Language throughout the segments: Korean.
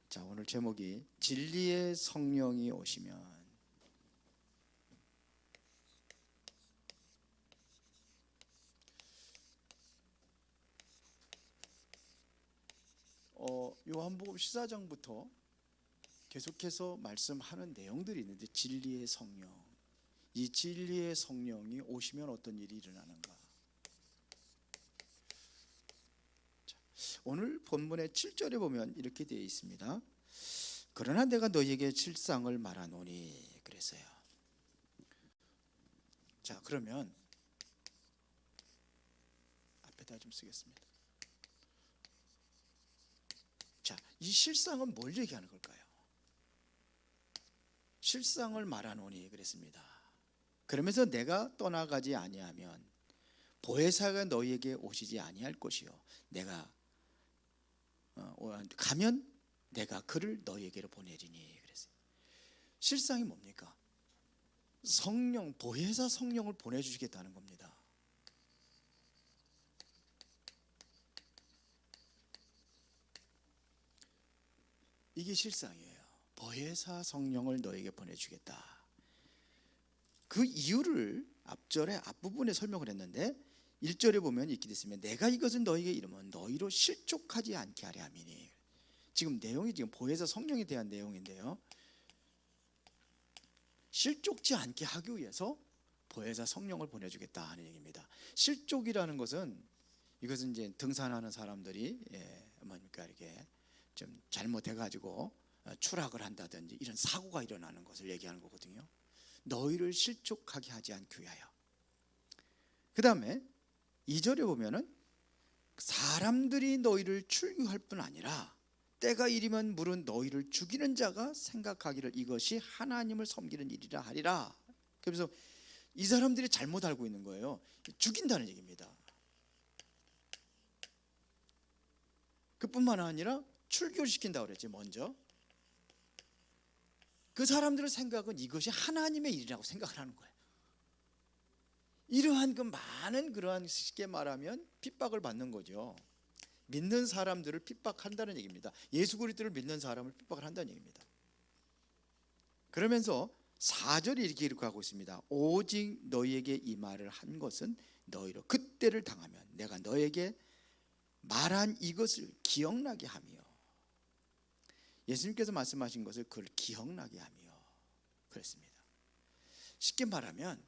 자, 오늘 제목이 진리의 성령이 오시면. 요한복음 14장부터 계속해서 말씀하는 내용들이 있는데, 진리의 성령, 이 진리의 성령이 오시면 어떤 일이 일어나는가. 자, 오늘 본문의 7절에 보면 이렇게 되어 있습니다. 그러나 내가 너희에게 실상을 말하노니 그랬어요. 자, 그러면 앞에다 좀 쓰겠습니다. 자, 이 실상은 뭘 얘기하는 걸까요? 실상을 말하노니 그랬습니다. 그러면서 내가 떠나가지 아니하면 보혜사가 너희에게 오시지 아니할 것이요, 내가 가면 내가 그를 너희에게로 보내리니 그랬어요. 실상이 뭡니까? 성령, 보혜사 성령을 보내주시겠다는 겁니다. 이게 실상이에요. 보혜사 성령을 너에게 보내주겠다. 그 이유를 앞절에 앞부분에 설명을 했는데 1절에 보면 이렇게 됐으면 내가 이것은 너에게 이르면 너희로 실족하지 않게 하려 함이니. 지금 내용이 지금 보혜사 성령에 대한 내용인데요, 실족지 않게 하기 위해서 보혜사 성령을 보내주겠다 하는 얘기입니다. 실족이라는 것은, 이것은 이제 등산하는 사람들이 뭡니까, 이렇게 좀 잘못해가지고 추락을 한다든지 이런 사고가 일어나는 것을 얘기하는 거거든요. 너희를 실족하게 하지 않기 위하여. 그 다음에 2절에 보면은 사람들이 너희를 출교할 뿐 아니라 때가 이르면 물은 너희를 죽이는 자가 생각하기를 이것이 하나님을 섬기는 일이라 하리라. 그래서 이 사람들이 잘못 알고 있는 거예요. 죽인다는 얘기입니다. 그뿐만 아니라 출교시킨다고 그랬지. 먼저 그 사람들의 생각은 이것이 하나님의 일이라고 생각을 하는 거예요. 이러한 그 많은, 그러한, 쉽게 말하면 핍박을 받는 거죠. 믿는 사람들을 핍박한다는 얘기입니다. 예수 그리스도를 믿는 사람을 핍박을 한다는 얘기입니다. 그러면서 4절이 이렇게 기록하고 있습니다. 오직 너희에게 이 말을 한 것은 너희로 그때를 당하면 내가 너에게 말한 이것을 기억나게 하며. 예수님께서 말씀하신 것을 그걸 기억나게 하며 그랬습니다. 쉽게 말하면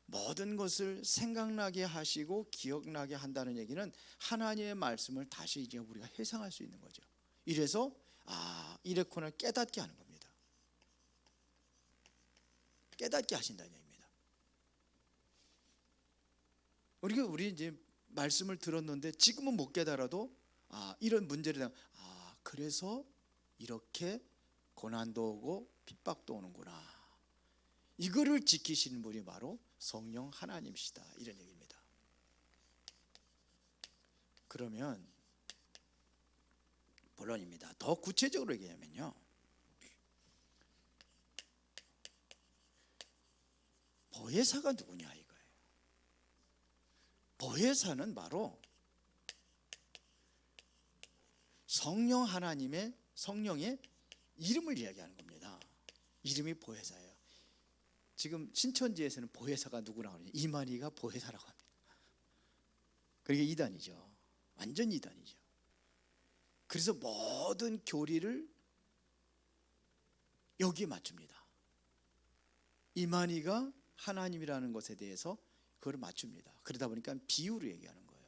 모든 것을 생각나게 하시고 기억나게 한다는 얘기는 하나님의 말씀을 다시 이제 우리가 회상할 수 있는 거죠. 이래서 이랬구나 깨닫게 하는 겁니다. 깨닫게 하신다는 얘기입니다. 우리 이제 말씀을 들었는데 지금은 못 깨달아도 이런 문제를 대한, 그래서 이렇게 고난도 오고 핍박도 오는구나, 이거를 지키시는 분이 바로 성령 하나님이시다, 이런 얘기입니다. 그러면 본론입니다. 더 구체적으로 얘기하면요, 보혜사가 누구냐 이거예요. 보혜사는 바로 성령 하나님의, 성령의 이름을 이야기하는 겁니다. 이름이 보혜사예요. 지금 신천지에서는 보혜사가 누구라고 하느냐, 이만희가 보혜사라고 합니다. 그게 이단이죠. 완전 이단이죠. 그래서 모든 교리를 여기에 맞춥니다. 이만희가 하나님이라는 것에 대해서 그걸 맞춥니다. 그러다 보니까 비유로 얘기하는 거예요.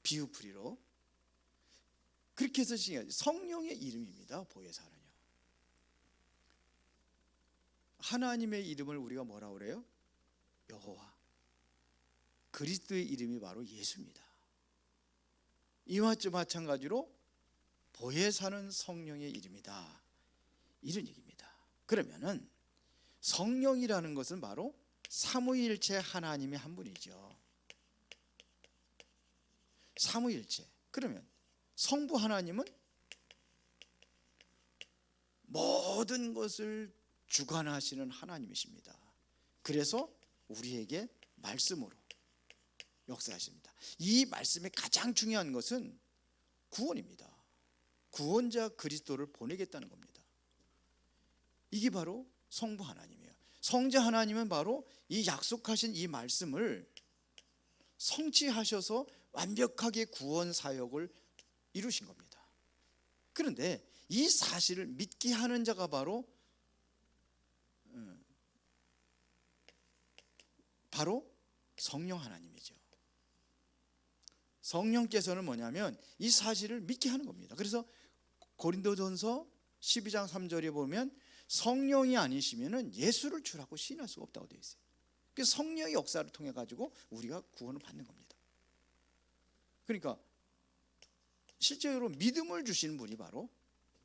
비유풀이로. 그렇게 해서 성령의 이름입니다. 보혜사는요. 하나님의 이름을 우리가 뭐라고 그래요? 여호와. 그리스도의 이름이 바로 예수입니다. 이와 마찬가지로 보혜사는 성령의 이름이다, 이런 얘기입니다. 그러면은 성령이라는 것은 바로 삼위일체 하나님의 한 분이죠. 삼위일체. 그러면 성부 하나님은 모든 것을 주관하시는 하나님이십니다. 그래서 우리에게 말씀으로 역사하십니다. 이 말씀의 가장 중요한 것은 구원입니다. 구원자 그리스도를 보내겠다는 겁니다. 이게 바로 성부 하나님이에요. 성자 하나님은 바로 이 약속하신 이 말씀을 성취하셔서 완벽하게 구원 사역을 이루신 겁니다. 그런데 이 사실을 믿게 하는 자가 바로 성령 하나님이죠. 성령께서는 뭐냐면 이 사실을 믿게 하는 겁니다. 그래서 고린도전서 12장 3절에 보면 성령이 아니시면은 예수를 주라고 시인할 수가 없다고 되어 있어요. 그래서 성령의 역사를 통해 가지고 우리가 구원을 받는 겁니다. 그러니까 실제로 믿음을 주시는 분이 바로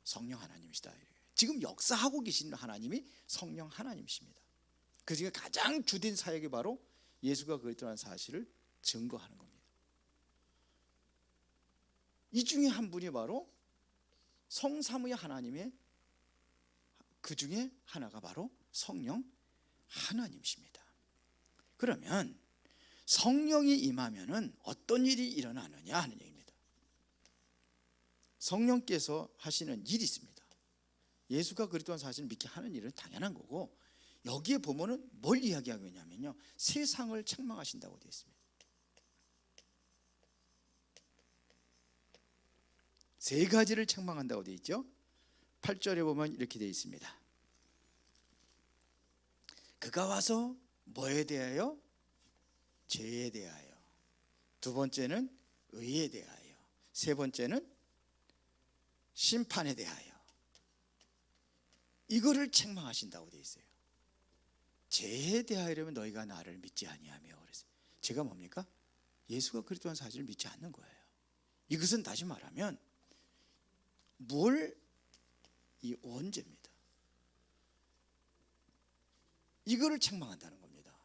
성령 하나님이시다. 지금 역사하고 계신 하나님이 성령 하나님이십니다. 그 중에 가장 주된 사역이 바로 예수가 그리스도라는 사실을 증거하는 겁니다. 이 중에 한 분이 바로 성삼위 하나님의 그 중에 하나가 바로 성령 하나님이십니다. 그러면 성령이 임하면은 어떤 일이 일어나느냐 하는 얘기입니다. 성령께서 하시는 일이 있습니다. 예수가 그리스도라는 사실을 믿게 하는 일은 당연한 거고, 여기에 보면은 뭘 이야기하고 있냐면요, 세상을 책망하신다고 되어 있습니다. 세 가지를 책망한다고 되어 있죠. 8절에 보면 이렇게 되어 있습니다. 그가 와서 뭐에 대하여? 죄에 대하여. 두 번째는 의에 대하여. 세 번째는 심판에 대하여. 이거를 책망하신다고 되어 있어요. 죄에 대하여라면 너희가 나를 믿지 아니하며 그랬어요. 죄가 뭡니까? 예수가 그리스도라는 사실을 믿지 않는 거예요. 이것은 다시 말하면 이 원죄입니다. 이거를 책망한다는 겁니다.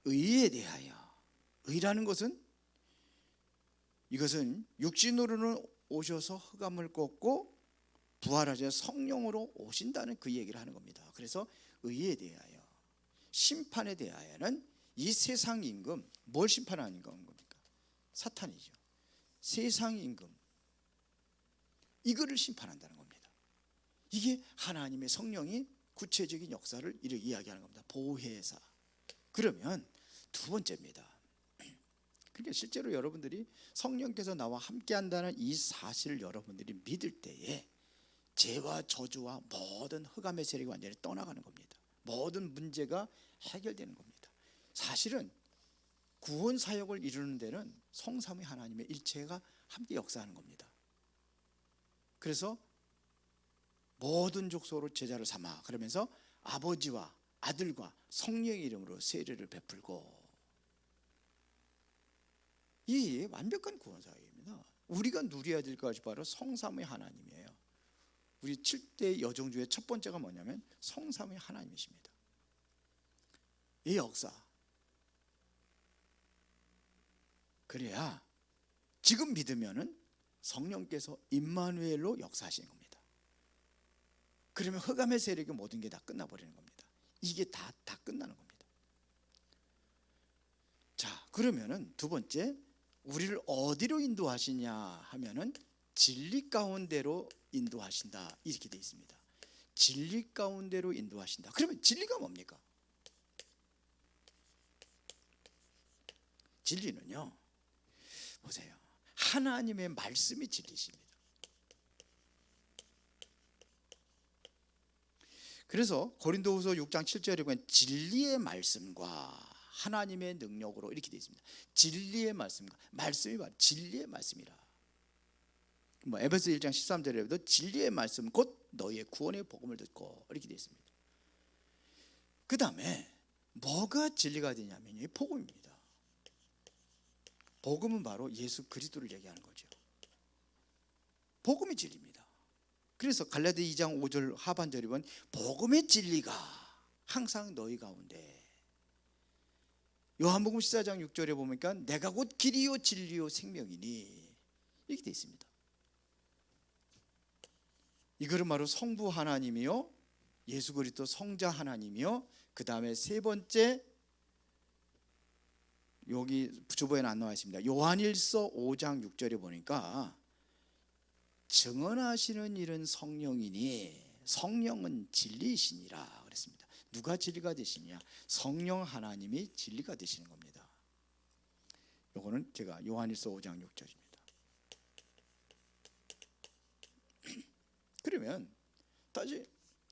의에 대하여. 의라는 것은 이것은 육신으로는 오셔서 흑암을 꺾고 부활하셔서 성령으로 오신다는 그 얘기를 하는 겁니다. 그래서 의에 대하여. 심판에 대하여는 이 세상 임금, 뭘 심판하는 겁니까? 사탄이죠. 세상 임금, 이거를 심판한다는 겁니다. 이게 하나님의 성령이 구체적인 역사를 이렇게 이야기하는 겁니다. 보혜사. 그러면 두 번째입니다. 그러니까 실제로 여러분들이 성령께서 나와 함께 한다는 이 사실을 여러분들이 믿을 때에 죄와 저주와 모든 흑암의 세력이 완전히 떠나가는 겁니다. 모든 문제가 해결되는 겁니다. 사실은 구원 사역을 이루는 데는 성삼위 하나님의 일체가 함께 역사하는 겁니다. 그래서 모든 족속으로 제자를 삼아, 그러면서 아버지와 아들과 성령의 이름으로 세례를 베풀고, 이 완벽한 구원 사역입니다. 우리가 누려야 될 것이 바로 성삼위 하나님이에요. 우리 7대 여정 중에 첫 번째가 뭐냐면 성삼위 하나님이십니다. 이 역사, 그래야 지금 믿으면은 성령께서 임마누엘로 역사하시는 겁니다. 그러면 흑암의 세력의 모든 게 다 끝나버리는 겁니다. 이게 다 끝나는 겁니다. 자, 그러면은 두 번째, 우리를 어디로 인도하시냐 하면은 진리 가운데로 인도하신다, 이렇게 되어 있습니다. 진리 가운데로 인도하신다. 그러면 진리가 뭡니까? 진리는요, 보세요, 하나님의 말씀이 진리십니다. 그래서 고린도후서 6장 7절에 보면 진리의 말씀과 하나님의 능력으로 이렇게 되어 있습니다. 진리의 말씀과, 말씀이 바로 진리의 말씀이라. 에베소 1장 13절에도 진리의 말씀 곧 너희의 구원의 복음을 듣고, 이렇게 되어 있습니다. 그 다음에 뭐가 진리가 되냐면 이 복음입니다. 복음은 바로 예수 그리스도를 얘기하는 거죠. 복음이 진리입니다. 그래서 갈라디아 2장 5절 하반절에 보면 복음의 진리가 항상 너희 가운데. 요한복음 14장 6절에 보니까 내가 곧 길이요 진리요 생명이니, 이렇게 되어 있습니다. 이거는 바로 성부 하나님이요, 예수 그리스도 성자 하나님이요, 그 다음에 세 번째, 여기 주보에는 안 나와 있습니다. 요한일서 5장 6절에 보니까 증언하시는 일은 성령이니 성령은 진리이시니라 그랬습니다. 누가 진리가 되시냐? 성령 하나님이 진리가 되시는 겁니다. 요거는 제가 요한일서 5장 6절입니다. 그러면 다시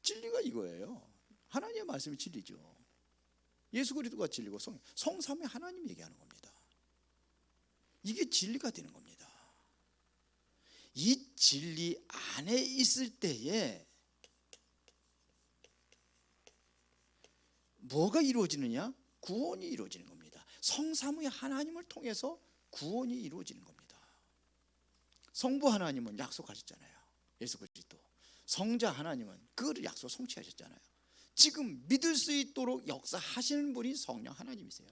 진리가 이거예요. 하나님의 말씀이 진리죠. 예수 그리스도가 진리고 성삼위 하나님 얘기하는 겁니다. 이게 진리가 되는 겁니다. 이 진리 안에 있을 때에 뭐가 이루어지느냐? 구원이 이루어지는 겁니다. 성삼위 하나님을 통해서 구원이 이루어지는 겁니다. 성부 하나님은 약속하셨잖아요. 예수 그리스도. 성자 하나님은 그거를 약속 성취하셨잖아요. 지금 믿을 수 있도록 역사하시는 분이 성령 하나님이세요.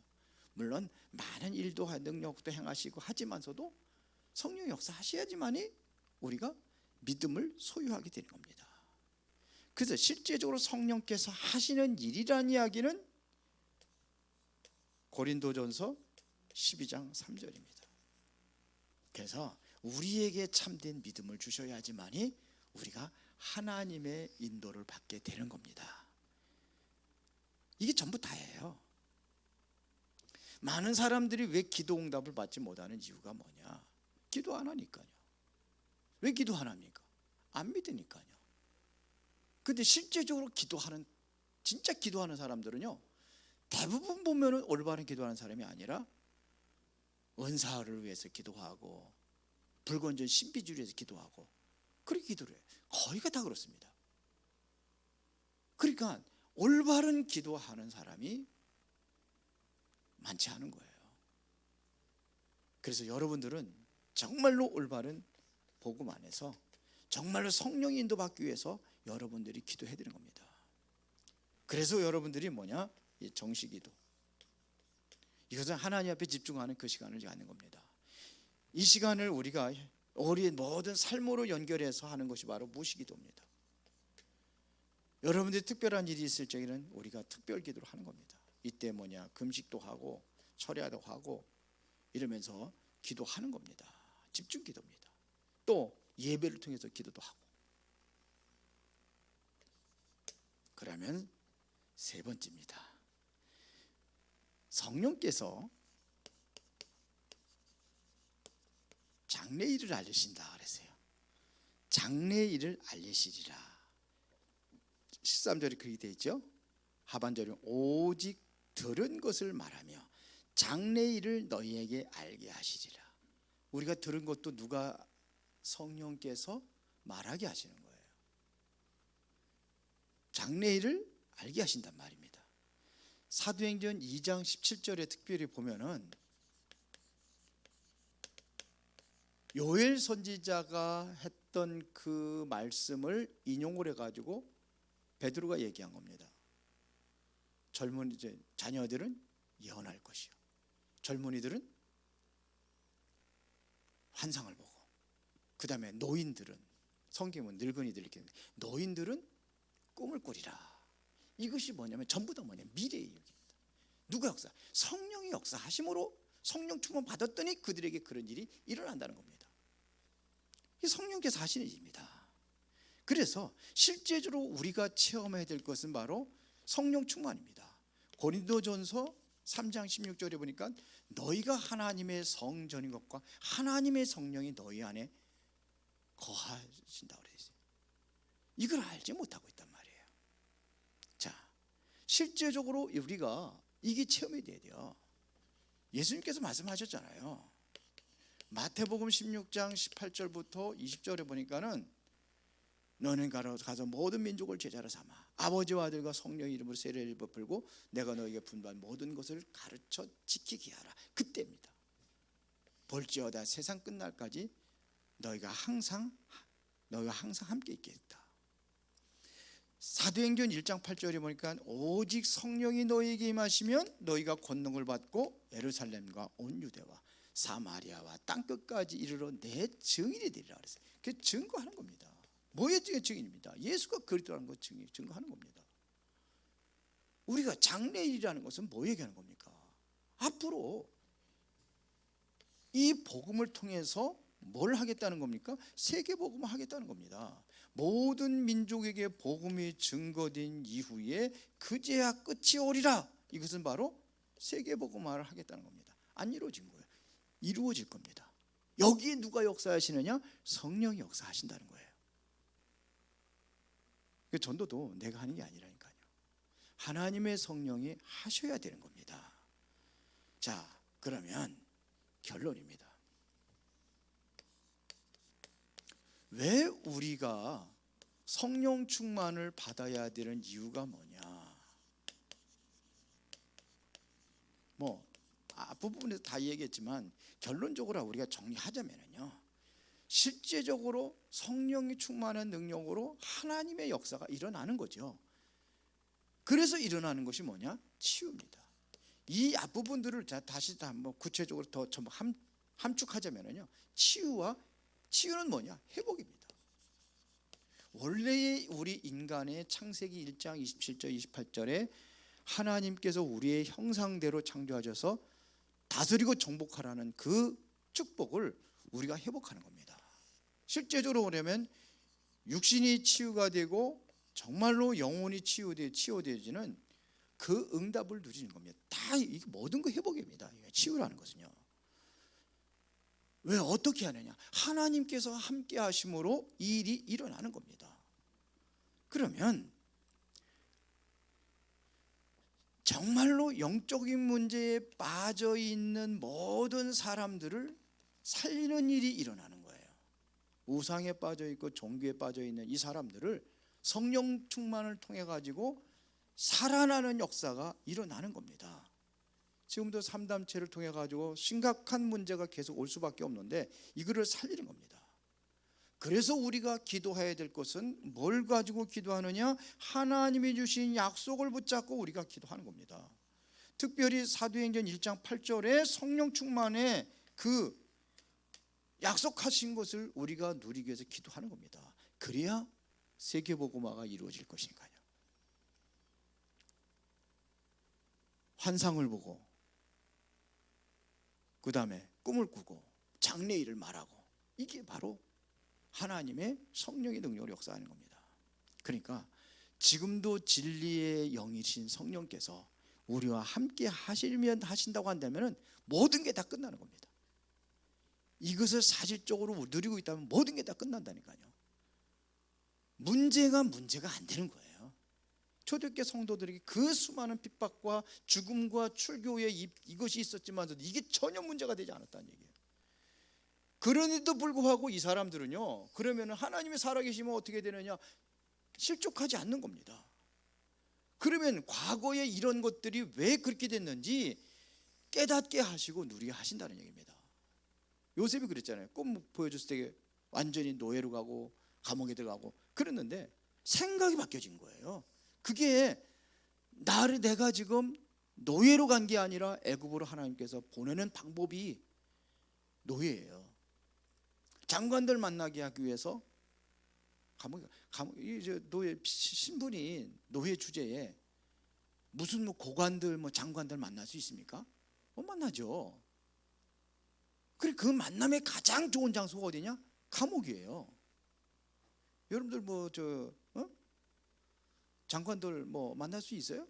물론 많은 일도 능력도 행하시고 하지만서도 성령 역사하셔야지만이 우리가 믿음을 소유하게 되는 겁니다. 그래서 실제적으로 성령께서 하시는 일이라는 이야기는 고린도전서 12장 3절입니다. 그래서 우리에게 참된 믿음을 주셔야지만이 우리가 하나님의 인도를 받게 되는 겁니다. 이게 전부 다예요. 많은 사람들이 왜 기도 응답을 받지 못하는 이유가 뭐냐? 기도 안 하니까요. 왜 기도 안 합니까? 안 믿으니까요. 근데 실제적으로 기도하는, 진짜 기도하는 사람들은요, 대부분 보면은 올바른 기도하는 사람이 아니라 은사를 위해서 기도하고 불건전 신비주의를 위해서 기도하고 그렇게 기도를 해요. 거의가 다 그렇습니다. 그러니까 올바른 기도하는 사람이 많지 않은 거예요. 그래서 여러분들은 정말로 올바른 복음 안에서 정말로 성령의 인도받기 위해서 여러분들이 기도해야 되는 겁니다. 그래서 여러분들이 뭐냐? 이 정시기도, 이것은 하나님 앞에 집중하는 그 시간을 갖는 겁니다. 이 시간을 우리가 우리의 모든 삶으로 연결해서 하는 것이 바로 무시기도입니다. 여러분들이 특별한 일이 있을 적에는 우리가 특별 기도를 하는 겁니다. 이때 뭐냐? 금식도 하고 철야도 하고 이러면서 기도하는 겁니다. 집중 기도입니다. 또 예배를 통해서 기도도 하고. 그러면 세 번째입니다. 성령께서 장래일을 알리신다 그랬어요. 장래일을 알리시리라. 13절에 그렇게 되어 있죠. 하반절은 오직 들은 것을 말하며 장래일을 너희에게 알게 하시리라. 우리가 들은 것도 누가? 성령께서 말하게 하시는 거예요. 장래일을 알게 하신단 말입니다. 사도행전 2장 17절에 특별히 보면은 요엘 선지자가 했던 그 말씀을 인용을 해가지고 베드로가 얘기한 겁니다. 젊은 이제 자녀들은 예언할 것이요, 젊은이들은 환상을 보고, 그 다음에 노인들은, 성경은 늙은이들 이렇게, 노인들은 꿈을 꾸리라. 이것이 뭐냐면 전부 다 뭐냐면 미래의 얘기입니다. 누가 역사? 성령이 역사하심으로 성령 충만 받았더니 그들에게 그런 일이 일어난다는 겁니다. 이 성령께서 하시는 일입니다. 그래서 실제적으로 우리가 체험해야 될 것은 바로 성령 충만입니다. 고린도전서 3장 16절에 보니까 너희가 하나님의 성전인 것과 하나님의 성령이 너희 안에 거하신다고 그랬어요. 이걸 알지 못하고 있단 말이에요. 자, 실제적으로 우리가 이게 체험이 돼야 돼요. 예수님께서 말씀하셨잖아요. 마태복음 16장 18절부터 20절에 보니까는 너는 가서 모든 민족을 제자로 삼아 아버지와 아들과 성령의 이름으로 세례를 베풀고 내가 너에게 분부한 모든 것을 가르쳐 지키게 하라. 그때입니다. 볼지어다 세상 끝날까지 너희가 항상 함께 있겠다. 사도행전 1장 8절에 보니까 오직 성령이 너희에게 임하시면 너희가 권능을 받고 예루살렘과 온 유대와 사마리아와 땅끝까지 이르러 내 증인이 되리라 그랬어요. 그 증거하는 겁니다. 뭐의 증인입니다. 예수가 그리스도라는 것 증거하는 겁니다. 우리가 장래일이라는 것은 뭐 얘기하는 겁니까? 앞으로 이 복음을 통해서 뭘 하겠다는 겁니까? 세계복음을 하겠다는 겁니다. 모든 민족에게 복음이 증거된 이후에 그제야 끝이 오리라. 이것은 바로 세계복음화를 하겠다는 겁니다. 안 이루어진 거예요. 이루어질 겁니다. 여기에 누가 역사하시느냐? 성령이 역사하신다는 거예요. 전도도 내가 하는 게 아니라니까요. 하나님의 성령이 하셔야 되는 겁니다. 자, 그러면 결론입니다. 왜 우리가 성령 충만을 받아야 되는 이유가 뭐냐? 앞부분에서 다 얘기했지만 결론적으로 우리가 정리하자면요, 실제적으로 성령이 충만한 능력으로 하나님의 역사가 일어나는 거죠. 그래서 일어나는 것이 뭐냐? 치유입니다. 이 앞부분들을 다시 한번 구체적으로 더 함축하자면요, 치유는 뭐냐? 회복입니다. 원래 우리 인간의 창세기 1장 27절 28절에 하나님께서 우리의 형상대로 창조하셔서 다스리고 정복하라는 그 축복을 우리가 회복하는 겁니다. 실제적으로 보려면 육신이 치유가 되고 정말로 영혼이 치유되어지는 그 응답을 누리는 겁니다. 다 이게 모든 거 회복입니다. 치유라는 것은요. 왜 어떻게 하느냐? 하나님께서 함께 하심으로 이 일이 일어나는 겁니다. 그러면 정말로 영적인 문제에 빠져 있는 모든 사람들을 살리는 일이 일어나는 거예요. 우상에 빠져 있고 종교에 빠져 있는 이 사람들을 성령 충만을 통해 가지고 살아나는 역사가 일어나는 겁니다. 지금도 삼담체를 통해 가지고 심각한 문제가 계속 올 수밖에 없는데 이거를 살리는 겁니다. 그래서 우리가 기도해야 될 것은 뭘 가지고 기도하느냐? 하나님이 주신 약속을 붙잡고 우리가 기도하는 겁니다. 특별히 사도행전 1장 8절에 성령 충만의 그 약속하신 것을 우리가 누리기 위해서 기도하는 겁니다. 그래야 세계복음화가 이루어질 것이니까요. 환상을 보고 그 다음에 꿈을 꾸고 장래일을 말하고, 이게 바로 하나님의 성령의 능력으로 역사하는 겁니다. 그러니까 지금도 진리의 영이신 성령께서 우리와 함께 하신다고 한다면 모든 게 다 끝나는 겁니다. 이것을 사실적으로 누리고 있다면 모든 게 다 끝난다니까요. 문제가 안 되는 거예요. 초대교회 성도들에게 그 수많은 핍박과 죽음과 출교의 이것이 있었지만 이게 전혀 문제가 되지 않았다는 얘기예요. 그런데도 불구하고 이 사람들은요, 그러면 하나님이 살아계시면 어떻게 되느냐? 실족하지 않는 겁니다. 그러면 과거에 이런 것들이 왜 그렇게 됐는지 깨닫게 하시고 누리게 하신다는 얘기입니다. 요셉이 그랬잖아요. 꿈 보여줬을 때 완전히 노예로 가고 감옥에 들어가고 그랬는데 생각이 바뀌어진 거예요. 그게 내가 지금 노예로 간 게 아니라 애굽으로 하나님께서 보내는 방법이 노예예요. 장관들 만나게 하기 위해서 노예 신분이 노예 주제에 무슨 고관들 장관들 만날 수 있습니까? 못 만나죠. 그래, 그 만남의 가장 좋은 장소가 어디냐? 감옥이에요. 여러분들 장관들 만날 수 있어요?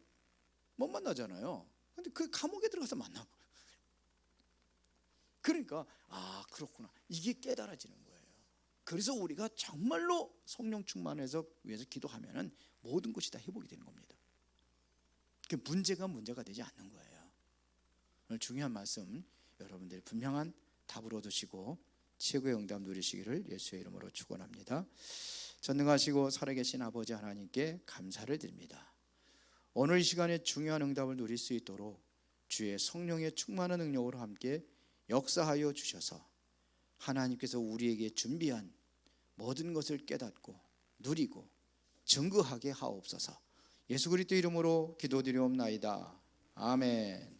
못 만나잖아요. 근데 그 감옥에 들어가서 만나고, 그러니까 그렇구나, 이게 깨달아지는 거예요. 그래서 우리가 정말로 성령 충만해서 위해서 기도하면은 모든 것이 다 회복이 되는 겁니다. 그 문제가 되지 않는 거예요. 오늘 중요한 말씀 여러분들이 분명한 답을 얻으시고 최고의 응답 누리시기를 예수의 이름으로 축원합니다. 전능하시고 살아계신 아버지 하나님께 감사를 드립니다. 오늘 이 시간에 중요한 응답을 누릴 수 있도록 주의 성령의 충만한 능력으로 함께 역사하여 주셔서 하나님께서 우리에게 준비한 모든 것을 깨닫고 누리고 증거하게 하옵소서. 예수 그리스도 이름으로 기도드리옵나이다. 아멘.